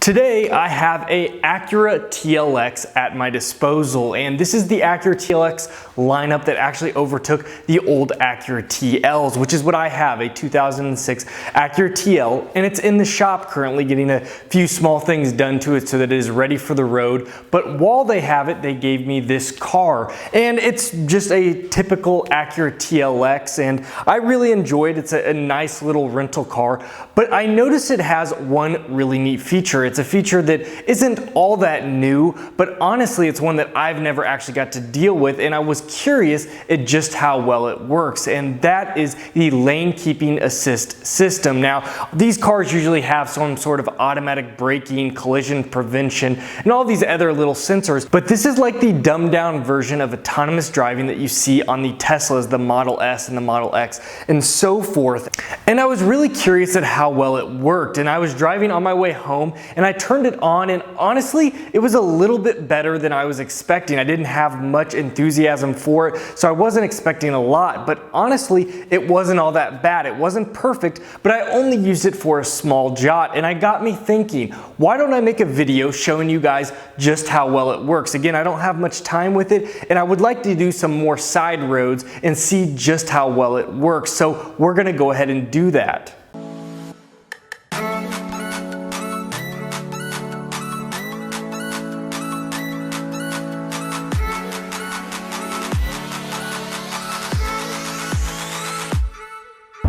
Today I have a Acura TLX at my disposal, and this is the Acura TLX lineup that actually overtook the old Acura TLs, which is what I have, a 2006 Acura TL, and it's in the shop currently getting a few small things done to it so that it is ready for the road. But while they have it, they gave me this car, and it's just a typical Acura TLX, and I really enjoy it. It's a nice little rental car, but I noticed it has one really neat feature. It's a feature that isn't all that new, but honestly, it's one that I've never actually got to deal with, and I was curious at just how well it works, and that is the lane keeping assist system. Now, these cars usually have some sort of automatic braking, collision prevention, and all these other little sensors, but this is like the dumbed down version of autonomous driving that you see on the Teslas, the Model S and the Model X, and so forth. And I was really curious at how well it worked, and I was driving on my way home, and I turned it on, and honestly, it was a little bit better than I was expecting. I didn't have much enthusiasm for it, so I wasn't expecting a lot, but honestly, it wasn't all that bad. It wasn't perfect, but I only used it for a small jot, and it got me thinking, why don't I make a video showing you guys just how well it works? Again, I don't have much time with it, and I would like to do some more side roads and see just how well it works, so we're gonna go ahead and do that.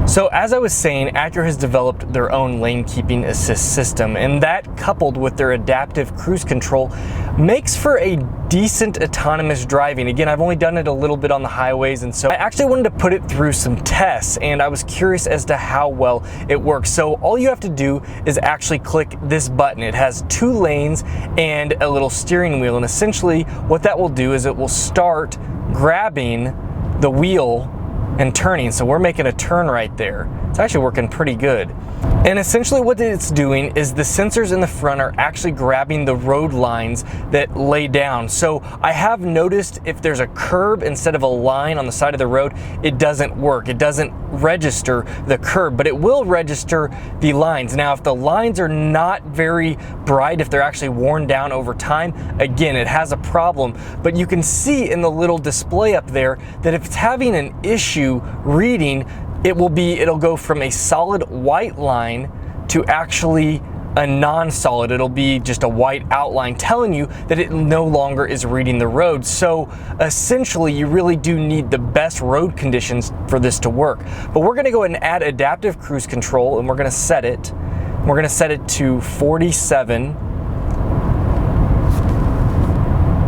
So as I was saying, Acura has developed their own lane keeping assist system, and that coupled with their adaptive cruise control makes for a decent autonomous driving. Again, I've only done it a little bit on the highways, and so I actually wanted to put it through some tests, and I was curious as to how well it works. So all you have to do is actually click this button. It has 2 lanes and a little steering wheel, and essentially what that will do is it will start grabbing the wheel and turning. So we're making a turn right there. It's actually working pretty good. And essentially what it's doing is the sensors in the front are actually grabbing the road lines that lay down. So I have noticed if there's a curb instead of a line on the side of the road, it doesn't work. It doesn't register the curb, but it will register the lines. Now, if the lines are not very bright, if they're actually worn down over time, again, it has a problem. But you can see in the little display up there that if it's having an issue reading, it'll go from a solid white line to actually a non-solid. It'll be just a white outline telling you that it no longer is reading the road. So essentially you really do need the best road conditions for this to work. But we're gonna go ahead and add adaptive cruise control, and we're gonna set it. We're gonna set it to 47.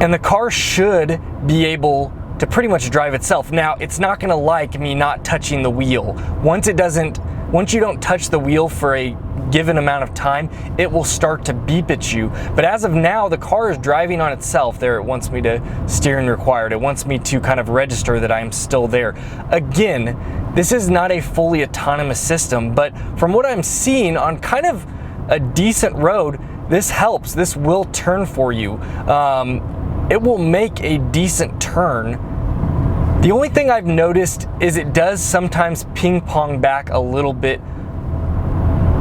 And the car should be able to pretty much drive itself. Now, it's not gonna like me not touching the wheel. Once you don't touch the wheel for a given amount of time, it will start to beep at you. But as of now, the car is driving on itself. There, it wants me to steering required. It wants me to kind of register that I'm still there. Again, this is not a fully autonomous system, but from what I'm seeing on kind of a decent road, this helps. This will turn for you. It will make a decent turn. The only thing I've noticed is it does sometimes ping pong back a little bit,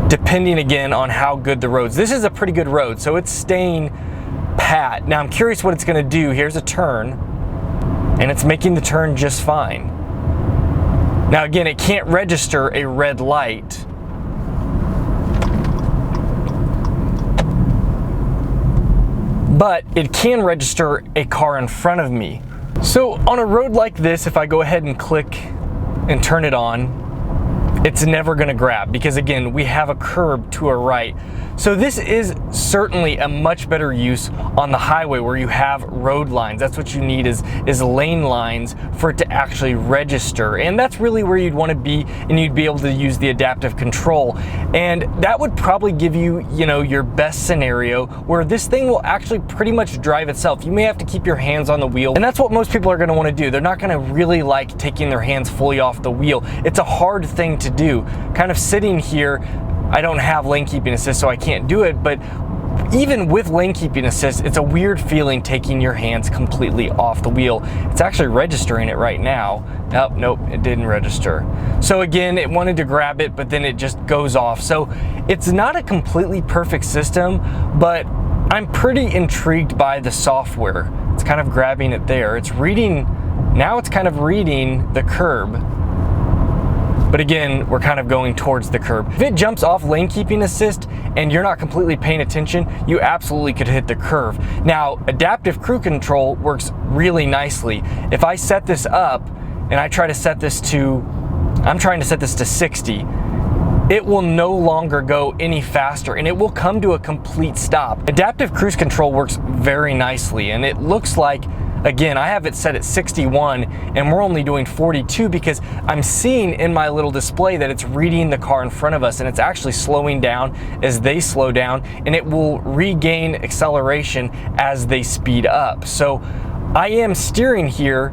depending again on how good the road's. This is a pretty good road, so it's staying pat. Now I'm curious what it's gonna do. Here's a turn, and it's making the turn just fine. Now again, it can't register a red light. But it can register a car in front of me. So on a road like this, if I go ahead and click and turn it on, it's never gonna grab because again, we have a curb to our right. So this is certainly a much better use on the highway where you have road lines. That's what you need is lane lines for it to actually register. And that's really where you'd wanna be, and you'd be able to use the adaptive control. And that would probably give you, your best scenario where this thing will actually pretty much drive itself. You may have to keep your hands on the wheel, and that's what most people are gonna wanna do. They're not gonna really like taking their hands fully off the wheel. It's a hard thing to do. Kind of sitting here, I don't have lane keeping assist, so I can't do it, but even with lane keeping assist, it's a weird feeling taking your hands completely off the wheel. It's actually registering it right now. Oh, nope, it didn't register. So again, it wanted to grab it, but then it just goes off. So it's not a completely perfect system, but I'm pretty intrigued by the software. It's kind of grabbing it there. It's reading, now it's kind of reading the curb. But again, we're kind of going towards the curb. If it jumps off lane keeping assist and you're not completely paying attention, you absolutely could hit the curve. Now, adaptive cruise control works really nicely. If I set this up and I try to set this to, I'm trying to set this to 60, it will no longer go any faster and it will come to a complete stop. Adaptive cruise control works very nicely, and it looks like, again, I have it set at 61 and we're only doing 42 because I'm seeing in my little display that it's reading the car in front of us and it's actually slowing down as they slow down, and it will regain acceleration as they speed up. So I am steering here,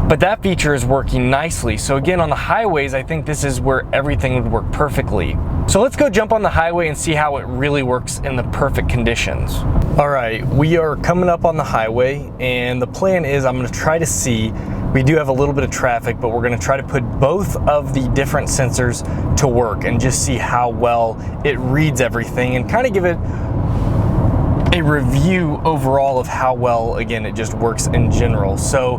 but that feature is working nicely. So again, on the highways, I think this is where everything would work perfectly. So let's go jump on the highway and see how it really works in the perfect conditions. All right, we are coming up on the highway, and the plan is I'm gonna try to see, we do have a little bit of traffic, but we're gonna try to put both of the different sensors to work and just see how well it reads everything and kind of give it a review overall of how well, again, it just works in general. So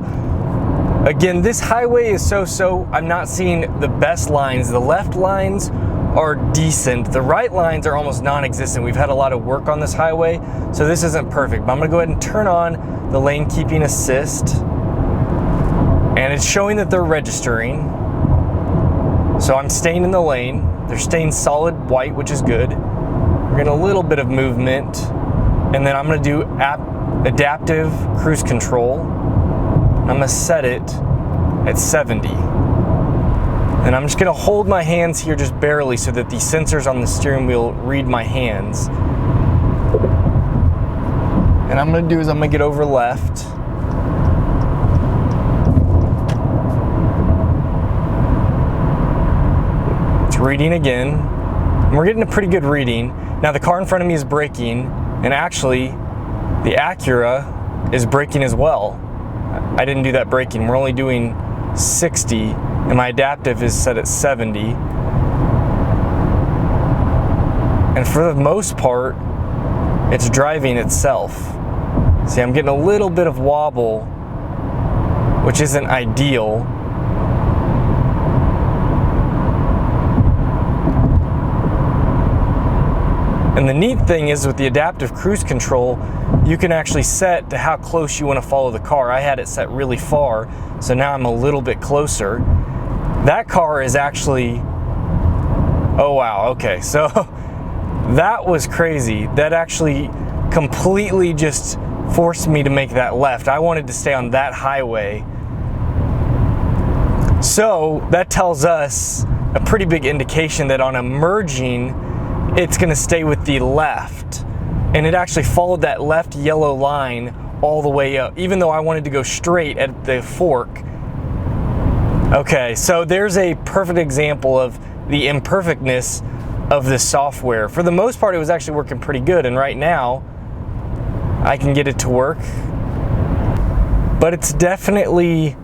again, this highway is so-so. I'm not seeing the best lines. The left lines are decent. The right lines are almost non-existent. We've had a lot of work on this highway, so this isn't perfect. But I'm gonna go ahead and turn on the lane keeping assist, and it's showing that they're registering. So I'm staying in the lane. They're staying solid white, which is good. We're getting a little bit of movement, and then I'm gonna do adaptive cruise control. I'm gonna set it at 70. And I'm just gonna hold my hands here just barely so that the sensors on the steering wheel read my hands. And I'm gonna do is I'm gonna get over left. It's reading again. And we're getting a pretty good reading. Now the car in front of me is braking, and actually the Acura is braking as well. I didn't do that braking. We're only doing 60, and my adaptive is set at 70. And for the most part, it's driving itself. See, I'm getting a little bit of wobble, which isn't ideal. And the neat thing is with the adaptive cruise control, you can actually set to how close you want to follow the car. I had it set really far, so now I'm a little bit closer. That car is actually, oh wow, okay, so that was crazy. That actually completely just forced me to make that left. I wanted to stay on that highway. So that tells us a pretty big indication that on a merging, it's gonna stay with the left. And it actually followed that left yellow line all the way up, even though I wanted to go straight at the fork. Okay, so there's a perfect example of the imperfectness of this software. For the most part, it was actually working pretty good, and right now, I can get it to work. But it's definitely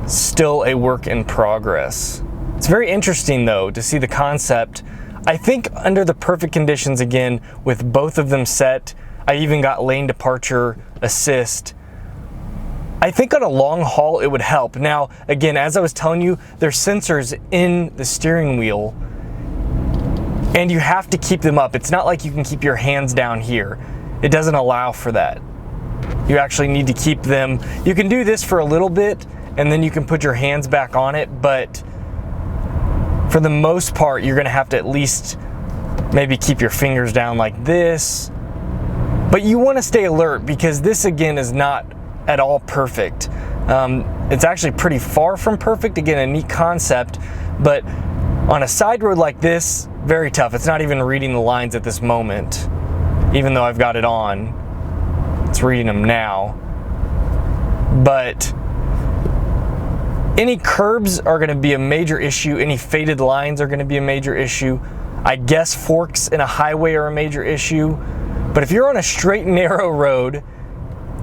still a work in progress. It's very interesting though to see the concept. I think under the perfect conditions, again, with both of them set, I even got lane departure assist. I think on a long haul it would help. Now, again, as I was telling you, there's sensors in the steering wheel and you have to keep them up. It's not like you can keep your hands down here. It doesn't allow for that. You actually need to keep them. You can do this for a little bit and then you can put your hands back on it, but for the most part, you're gonna have to at least maybe keep your fingers down like this. But you wanna stay alert because this, again, is not at all perfect. It's actually pretty far from perfect. Again, a neat concept, but on a side road like this, very tough. It's not even reading the lines at this moment, even though I've got it on. It's reading them now. But any curbs are gonna be a major issue. Any faded lines are gonna be a major issue. I guess forks in a highway are a major issue, but if you're on a straight and narrow road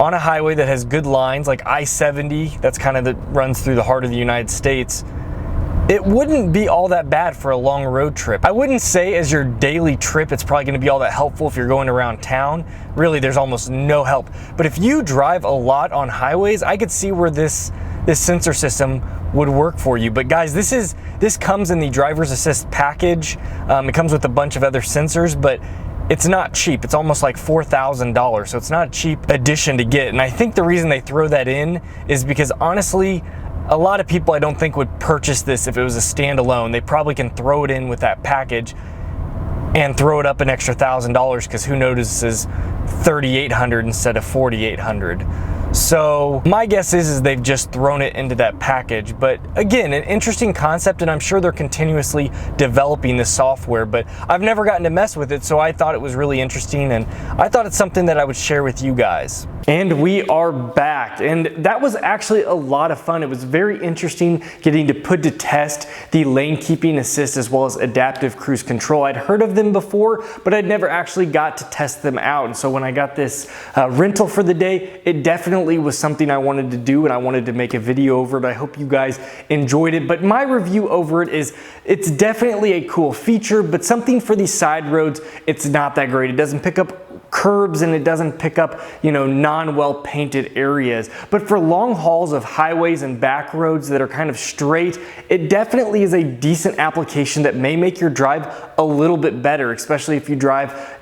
on a highway that has good lines like I-70, that's kind of that runs through the heart of the United States, it wouldn't be all that bad for a long road trip. I wouldn't say as your daily trip it's probably going to be all that helpful if you're going around town. Really, there's almost no help. But if you drive a lot on highways, I could see where this sensor system would work for you. But guys, this comes in the driver's assist package. It comes with a bunch of other sensors, but it's not cheap. It's almost like $4,000, so it's not a cheap addition to get. And I think the reason they throw that in is because honestly, a lot of people I don't think would purchase this if it was a standalone. They probably can throw it in with that package and throw it up an extra $1,000 because who notices $3,800 instead of $4,800. So my guess is they've just thrown it into that package. But again, an interesting concept, and I'm sure they're continuously developing this software, but I've never gotten to mess with it, so I thought it was really interesting, and I thought it's something that I would share with you guys. And we are back, and that was actually a lot of fun. It was very interesting getting to put to test the lane keeping assist as well as adaptive cruise control. I'd heard of them before, but I'd never actually got to test them out. And so when I got this rental for the day, it definitely was something I wanted to do, and I wanted to make a video over it. I hope you guys enjoyed it, but my review over it is it's definitely a cool feature, but something for these side roads, it's not that great. It doesn't pick up curbs and it doesn't pick up, non-well painted areas. But for long hauls of highways and back roads that are kind of straight, it definitely is a decent application that may make your drive a little bit better, especially if you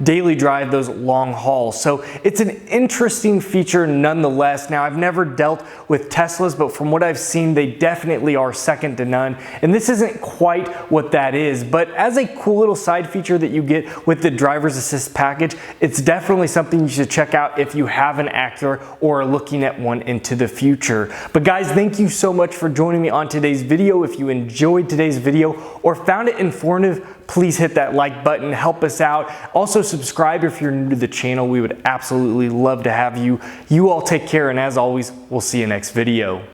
daily drive those long hauls. So it's an interesting feature nonetheless. Now, I've never dealt with Teslas, but from what I've seen, they definitely are second to none. And this isn't quite what that is, but as a cool little side feature that you get with the driver's assist package, it's definitely something you should check out if you have an Acura or are looking at one into the future. But guys, thank you so much for joining me on today's video. If you enjoyed today's video or found it informative, please hit that like button, help us out. Also subscribe if you're new to the channel. We would absolutely love to have you. You all take care, and as always, we'll see you next video.